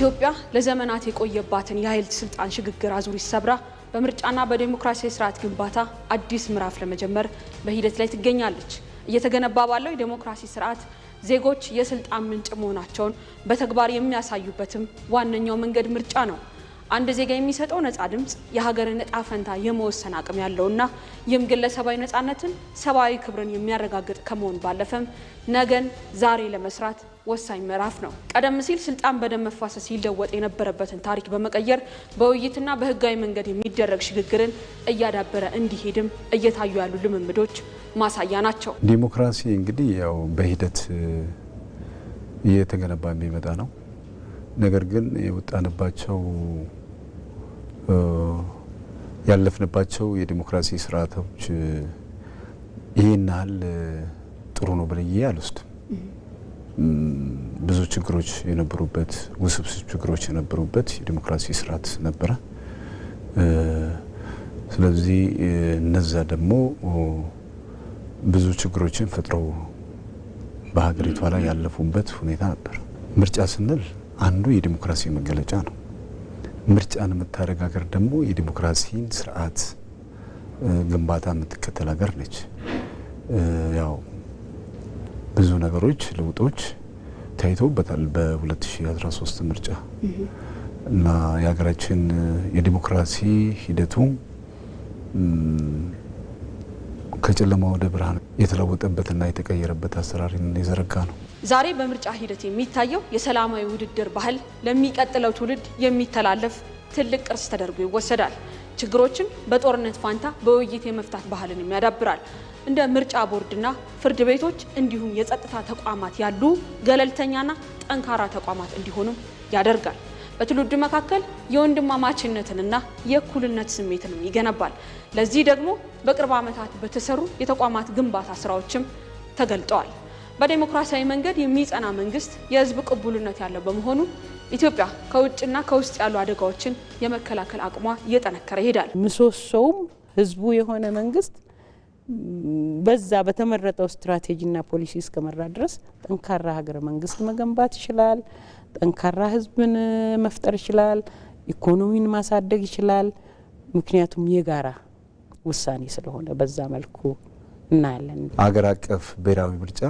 ኢትዮጵያ ለዘመናት የቆየባትን የኃይል ስልጣን ሽግግር አዙሪት ሰብራ በምርጫና በዲሞክራሲያዊ ስርዓት ግንባታ አዲስ ምዕራፍ ለመጀመር በሂደት ላይ ትገኛለች። እየተገነባ ባለው የዲሞክራሲ ስርዓት ዜጎች የስልጣን ምንጭ መሆናቸውን በተግባር የሚያሳዩበትም ዋነኛው መንገድ ምርጫ ነው። አንድ ዜጋ የሚሰጠው ነፃ ድምጽ የሀገርን ዕጣ ፈንታ የመወሰን አቅም ያለውና ይህም ግለሰባዊ ነፃነትን፣ ሰብአዊ ክብርን የሚያረጋግጥ ከመሆን ባለፈም ነገን ዛሬ ለመስራት ወሳኝ ምዕራፍ ነው። ቀደም ሲል ስልጣን በደም መፋሰስ ይለወጥ የነበረበትን ታሪክ በመቀየር በውይይትና በህጋዊ መንገድ የሚደረግ ሽግግርን እያዳበረ እንዲሄድም እየታዩ ያሉ ልምምዶች ማሳያ ናቸው። ዲሞክራሲ እንግዲህ ያው በሂደት እየተገነባ የሚመጣ ነው። ነገር ግን የወጣንባቸው ያለፍንባቸው የዲሞክራሲ ስርዓቶች ይሄን ያህል ጥሩ ነው ብዬ አልወስድም። ብዙ ችግሮች የነበሩበት ውስብስብ ችግሮች የነበሩበት የዲሞክራሲ ስርዓት ነበረ። ስለዚህ እነዛ ደግሞ ብዙ ችግሮችን ፈጥረው በሀገሪቷ ላይ ያለፉበት ሁኔታ ነበር። ምርጫ ስንል አንዱ የዲሞክራሲ መገለጫ ነው። ምርጫን የምታደርግ ሀገር ደግሞ የዲሞክራሲን ስርዓት ግንባታ የምትከተል ሀገር ነች። ያው ብዙ ነገሮች ለውጦች ታይተውበታል በ2013 ምርጫ እና የሀገራችን የዲሞክራሲ ሂደቱ ከጨለማ ወደ ብርሃን የተለወጠበትና የተቀየረበት አሰራርን የዘረጋ ነው። ዛሬ በምርጫ ሂደት የሚታየው የሰላማዊ ውድድር ባህል ለሚቀጥለው ትውልድ የሚተላለፍ ትልቅ ቅርስ ተደርጎ ይወሰዳል። ችግሮችን በጦርነት ፋንታ በውይይት የመፍታት ባህልን ያዳብራል። እንደ ምርጫ ቦርድና ፍርድ ቤቶች እንዲሁም የጸጥታ ተቋማት ያሉ ገለልተኛና ጠንካራ ተቋማት እንዲሆኑም ያደርጋል። በትውልድ መካከል የወንድማማችነትንና የእኩልነት ስሜትንም ይገነባል። ለዚህ ደግሞ በቅርብ ዓመታት በተሰሩ የተቋማት ግንባታ ስራዎችም ተገልጠዋል። በዲሞክራሲያዊ መንገድ የሚጸና መንግስት የህዝብ ቅቡልነት ያለው በመሆኑ ኢትዮጵያ ከውጭና ከውስጥ ያሉ አደጋዎችን የመከላከል አቅሟ እየጠነከረ ይሄዳል። ምሰሶውም ህዝቡ የሆነ መንግስት በዛ በተመረጠው ስትራቴጂና ፖሊሲ እስከመራ ድረስ ጠንካራ ሀገረ መንግስት መገንባት ይችላል። ጠንካራ ህዝብን መፍጠር ይችላል። ኢኮኖሚን ማሳደግ ይችላል። ምክንያቱም የጋራ ውሳኔ ስለሆነ በዛ መልኩ እናያለን። ሀገር አቀፍ ብሔራዊ ምርጫ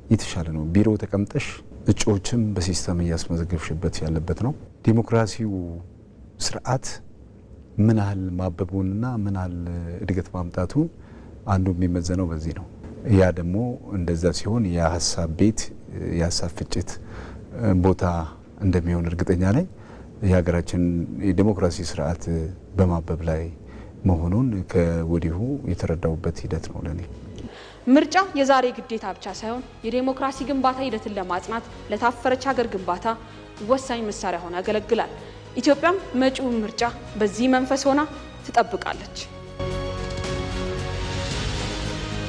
የተሻለ ነው። ቢሮ ተቀምጠሽ እጩዎችም በሲስተም እያስመዘገብሽበት ያለበት ነው። ዲሞክራሲው ስርዓት ምን ያህል ማበቡንና ምን ያህል እድገት ማምጣቱን አንዱ የሚመዘነው በዚህ ነው። ያ ደግሞ እንደዛ ሲሆን የሀሳብ ቤት የሀሳብ ፍጭት ቦታ እንደሚሆን እርግጠኛ ነኝ። የሀገራችን የዲሞክራሲ ስርዓት በማበብ ላይ መሆኑን ከወዲሁ የተረዳውበት ሂደት ነው ለኔ። ምርጫ የዛሬ ግዴታ ብቻ ሳይሆን የዲሞክራሲ ግንባታ ሂደትን ለማጽናት ለታፈረች ሀገር ግንባታ ወሳኝ መሳሪያ ሆኖ ያገለግላል። ኢትዮጵያም መጪውን ምርጫ በዚህ መንፈስ ሆና ትጠብቃለች።